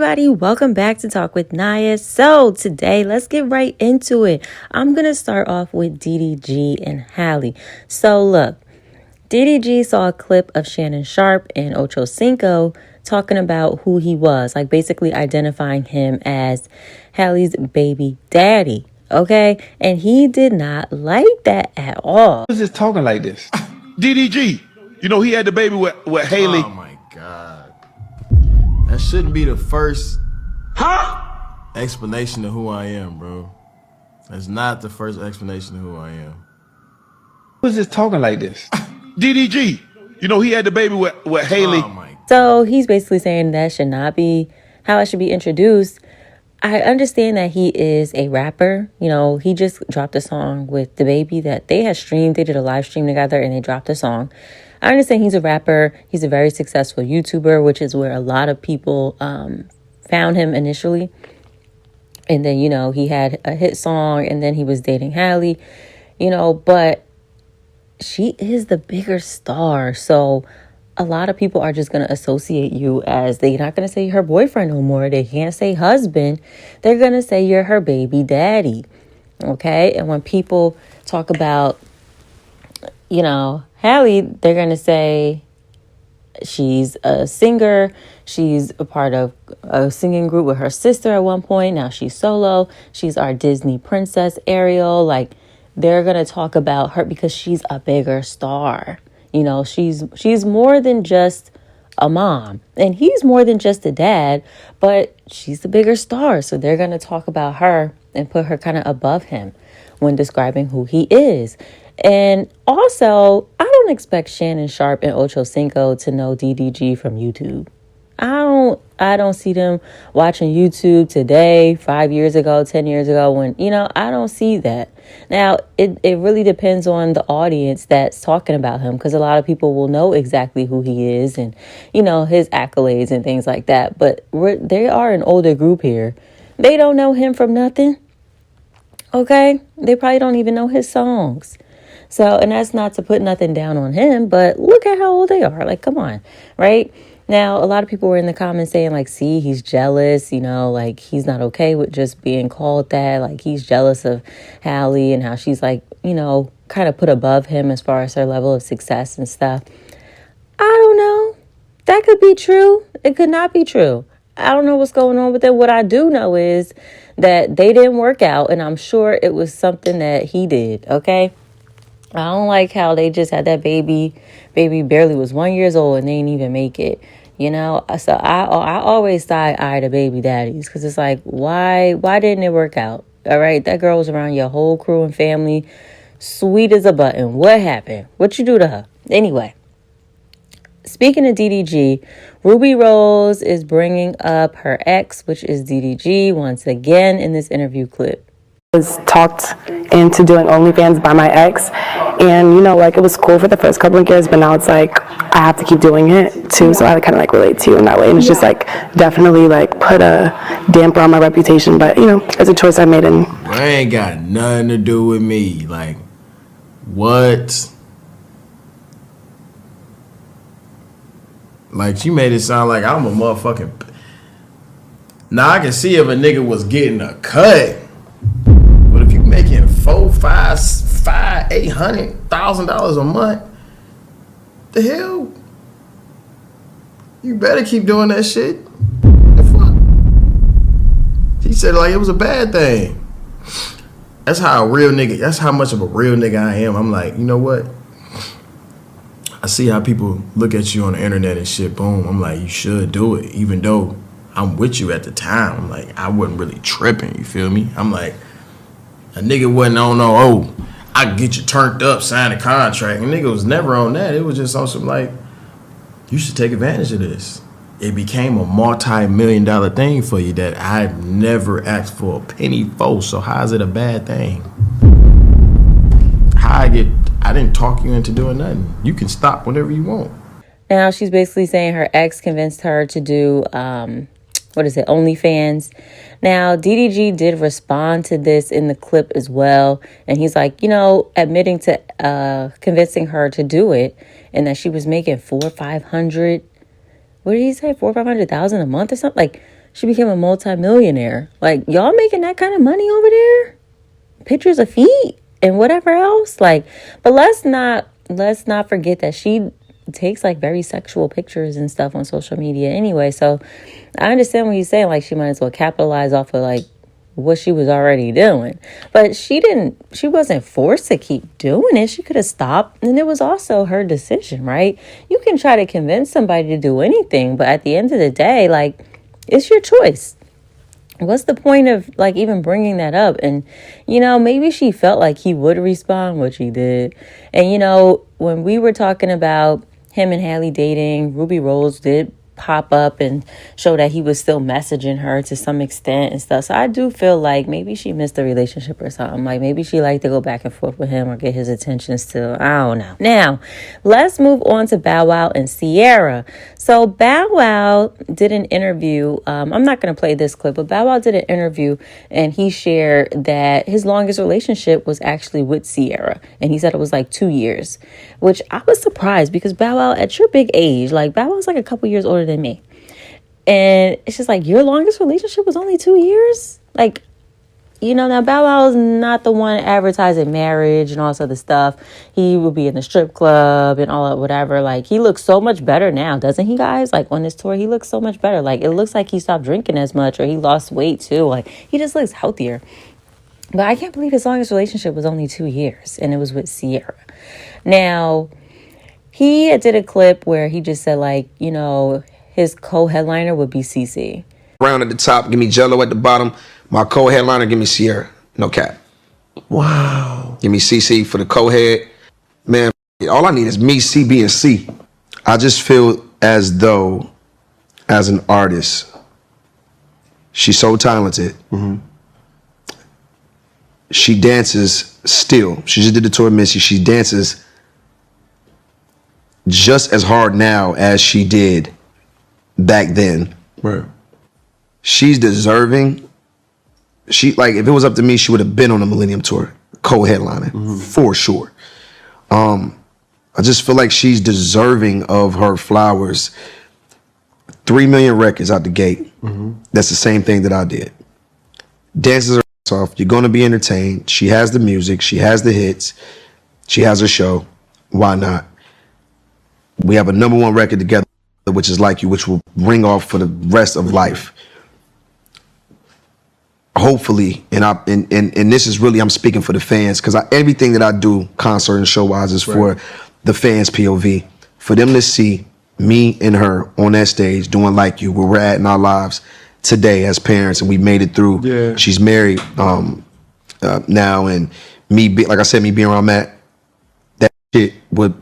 everybody, welcome back to Talk with Nia. So today, let's get right into it. I'm going to start off with DDG and Halle. So look, DDG saw a clip of Shannon Sharpe and Ocho Cinco talking about who he was, like basically identifying him as Halle's baby daddy, okay? And he did not like that at all. Who's just talking like this? DDG. You know, he had the baby with Haley. Oh my God. That shouldn't be the first explanation of who I am, bro. That's not the first explanation of who I am. Who's just talking like this? DDG. You know, he had the baby with Haley. Oh my God. So he's basically saying that should not be how it should be introduced. I understand that he is a rapper. You know, he just dropped a song with the baby that they had streamed. They did a live stream together and they dropped a song. I understand he's a rapper. He's a very successful YouTuber, which is where a lot of people found him initially. And then, you know, he had a hit song and then he was dating Halle, you know, but she is the bigger star. So a lot of people are just going to associate you as, they're not going to say her boyfriend no more. They can't say husband. They're going to say you're her baby daddy. Okay. And when people talk about, you know, Halle, they're going to say she's a singer. She's a part of a singing group with her sister at one point. Now she's solo. She's our Disney princess, Ariel. Like, they're going to talk about her because she's a bigger star. You know, she's more than just a mom. And he's more than just a dad. But she's the bigger star. So they're going to talk about her and put her kind of above him when describing who he is. And also, I don't expect Shannon Sharpe and Ocho Cinco to know DDG from YouTube. I don't see them watching YouTube today, 5 years ago, 10 years ago, when, you know, I don't see that. Now, it really depends on the audience that's talking about him, because a lot of people will know exactly who he is and, you know, his accolades and things like that. But they are an older group here. They don't know him from nothing. Okay? They probably don't even know his songs. So, and that's not to put nothing down on him, but look at how old they are. Like, come on, right? Now, a lot of people were in the comments saying, like, see, he's jealous, you know, like, he's not okay with just being called that. Like, he's jealous of Halle and how she's, like, you know, kind of put above him as far as her level of success and stuff. I don't know. That could be true. It could not be true. I don't know what's going on with it. What I do know is that they didn't work out, and I'm sure it was something that he did, okay? I don't like how they just had that baby. Baby barely was 1 year old and they didn't even make it. You know, so I always side-eye the baby daddies, because it's like, why didn't it work out? All right, that girl was around your whole crew and family, sweet as a button. What happened? What you do to her? Anyway, speaking of DDG, Rubi Rose is bringing up her ex, which is DDG, once again in this interview clip. Was talked into doing OnlyFans by my ex, and you know, like, it was cool for the first couple of years, but now it's like I have to keep doing it too, so I kind of like relate to you in that way, and it's just like definitely like put a damper on my reputation, but you know, it's a choice I made. And It ain't got nothing to do with me. Like, what? Like, she made it sound like I'm a motherfucking. Now I can see if a nigga was getting a cut. But if you making $800,000 a month, the hell, you better keep doing that shit. The fuck? She said like it was a bad thing. That's how much of a real nigga I am. I'm like, you know what? I see how people look at you on the internet and shit. Boom. I'm like, you should do it, even though I'm with you at the time. I'm like, I wasn't really tripping. You feel me? I'm like, a nigga wasn't on no, oh, I can get you turned up, sign a contract. And nigga was never on that. It was just on some like, you should take advantage of this. It became a multi-million-dollar thing for you that I've never asked for a penny for. So how is it a bad thing? I didn't talk you into doing nothing. You can stop whenever you want. Now, she's basically saying her ex convinced her to do, OnlyFans. Now, DDG did respond to this in the clip as well. And he's like, you know, admitting to convincing her to do it, and that she was making $400,000 or $500,000. What did he say? $400,000 or $500,000 a month or something? Like, she became a multimillionaire. Like, y'all making that kind of money over there? Pictures of feet and whatever else. Like, but let's not forget that she takes like very sexual pictures and stuff on social media anyway. So I understand what you're saying. Like, she might as well capitalize off of like what she was already doing. But she wasn't forced to keep doing it. She could have stopped, and it was also her decision, right? You can try to convince somebody to do anything, but at the end of the day, like, it's your choice. What's the point of like even bringing that up? And, you know, maybe she felt like he would respond, which he did. And, you know, when we were talking about him and Haley dating, Ruby Rose did pop up and show that he was still messaging her to some extent and stuff. So I do feel like maybe she missed the relationship or something. Like, maybe she liked to go back and forth with him or get his attention still. I don't know. Now, let's move on to Bow Wow and Ciara. So Bow Wow did an interview. I'm not going to play this clip, but Bow Wow did an interview and he shared that his longest relationship was actually with Ciara. And he said it was like 2 years, which I was surprised because Bow Wow, at your big age, like Bow Wow's like a couple years older than me. And it's just like, your longest relationship was only 2 years? Like, you know, now Bow Wow is not the one advertising marriage and all this other stuff. He will be in the strip club and all that, whatever. Like, he looks so much better now, doesn't he, guys? Like, on this tour, he looks so much better. Like, it looks like he stopped drinking as much or he lost weight too. Like, he just looks healthier. But I can't believe his longest relationship was only 2 years and it was with Ciara. Now, he did a clip where he just said, like, you know, his co-headliner would be CC. Round at the top, give me Jello at the bottom. My co-headliner, give me Ciara. No cap. Wow. Give me CC for the co-head. Man, all I need is me, C, B, and C. I just feel as though, as an artist, she's so talented. Mm-hmm. She dances still. She just did the tour of Missy. She dances just as hard now as she did back then. Right. She's deserving. She, like, if it was up to me, she would have been on the Millennium Tour, co-headlining, for sure. I just feel like she's deserving of her flowers. 3 million records out the gate. That's the same thing that I did. Dances her ass off. You're going to be entertained. She has the music. She has the hits. She has her show. Why not? We have a #1 record together, which is Like You, which will ring off for the rest of life. Hopefully, and this is really, I'm speaking for the fans, because everything that I do, concert and show-wise, is for the fans' POV. For them to see me and her on that stage doing Like You, where we're at in our lives today as parents, and we made it through. Yeah. She's married now, and me, like I said, me being where I'm at, that shit would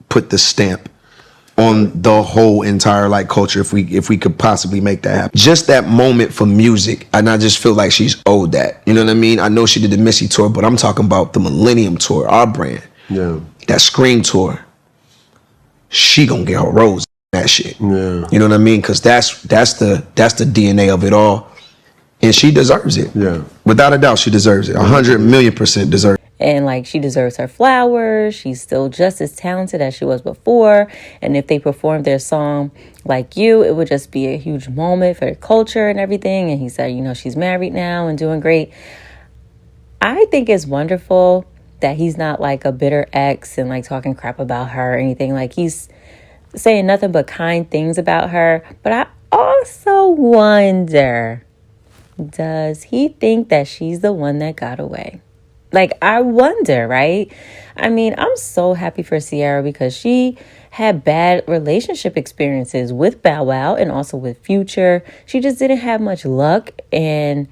put the stamp on the whole entire like culture if we could possibly make that happen. Just that moment for music, and I just feel like she's owed that. You know what I mean? I know she did the Missy tour, but I'm talking about the Millennium Tour, our brand. Yeah. That Scream tour. She gonna get her rose in that shit. Yeah. You know what I mean? Because that's the DNA of it all, and she deserves it. Yeah. Without a doubt, she deserves it. 100,000,000% deserves it. And like, she deserves her flowers. She's still just as talented as she was before. And if they performed their song Like You, it would just be a huge moment for the culture and everything. And he said, you know, she's married now and doing great. I think it's wonderful that he's not like a bitter ex and like talking crap about her or anything. Like, he's saying nothing but kind things about her. But I also wonder, does he think that she's the one that got away? Like, I wonder, right? I mean, I'm so happy for Ciara because she had bad relationship experiences with Bow Wow and also with Future. She just didn't have much luck, and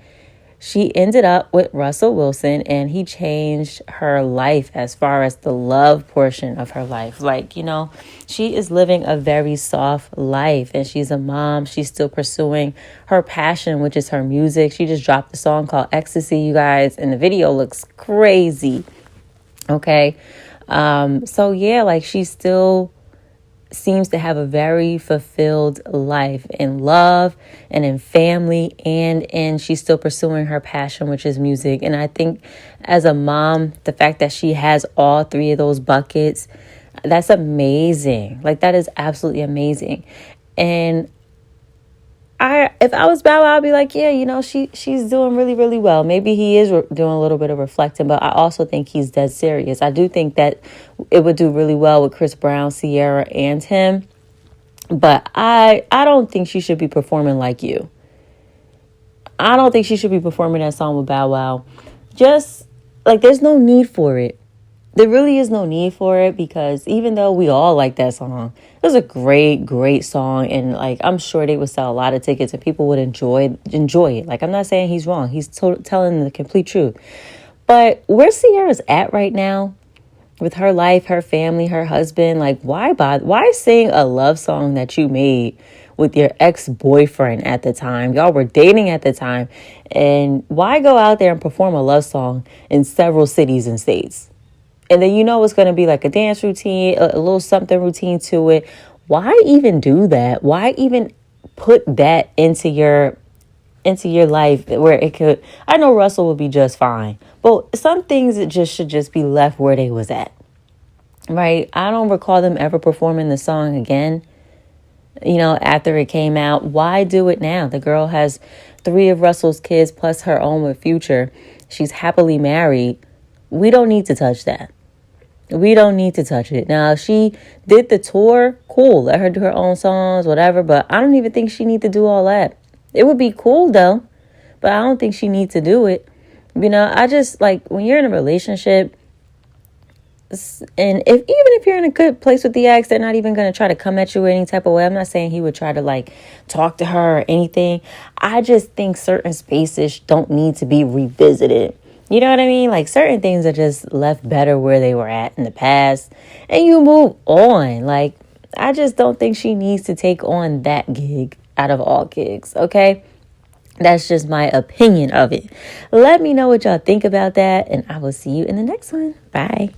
she ended up with Russell Wilson, and he changed her life as far as the love portion of her life. Like, you know, she is living a very soft life, and she's a mom. She's still pursuing her passion, which is her music. She just dropped a song called Ecstasy, you guys, and the video looks crazy. Okay. So yeah, like, she still seems to have a very fulfilled life in love and in family, and she's still pursuing her passion, which is music. And I think as a mom, the fact that she has all three of those buckets, that's amazing. Like, that is absolutely amazing. And if I was Bow Wow, I'd be like, yeah, you know, she's doing really, really well. Maybe he is doing a little bit of reflecting, but I also think he's dead serious. I do think that it would do really well with Chris Brown, Ciara, and him. But I don't think she should be performing like you. I don't think she should be performing that song with Bow Wow. Just, like, there's no need for it. There really is no need for it, because even though we all like that song, it was a great, great song. And, like, I'm sure they would sell a lot of tickets and people would enjoy it. Like, I'm not saying he's wrong. He's telling the complete truth. But where Ciara's at right now, with her life, her family, her husband, like, why sing a love song that you made with your ex-boyfriend at the time? Y'all were dating at the time. And why go out there and perform a love song in several cities and states? And then you know it's going to be like a dance routine, a little something routine to it. Why even do that? Why even put that into your life where it could... I know Russell would be just fine, but some things it just should just be left where they was at. Right? I don't recall them ever performing the song again, you know, after it came out. Why do it now? The girl has 3 of Russell's kids plus her own with Future. She's happily married. We don't need to touch that. We don't need to touch it. Now, if she did the tour, cool. Let her do her own songs, whatever. But I don't even think she need to do all that. It would be cool, though. But I don't think she needs to do it. You know, I just, like, when you're in a relationship, and even if you're in a good place with the ex, they're not even going to try to come at you any type of way. I'm not saying he would try to, like, talk to her or anything. I just think certain spaces don't need to be revisited. You know what I mean? Like, certain things are just left better where they were at in the past, and you move on. Like, I just don't think she needs to take on that gig out of all gigs, okay? That's just my opinion of it. Let me know what y'all think about that, and I will see you in the next one. Bye.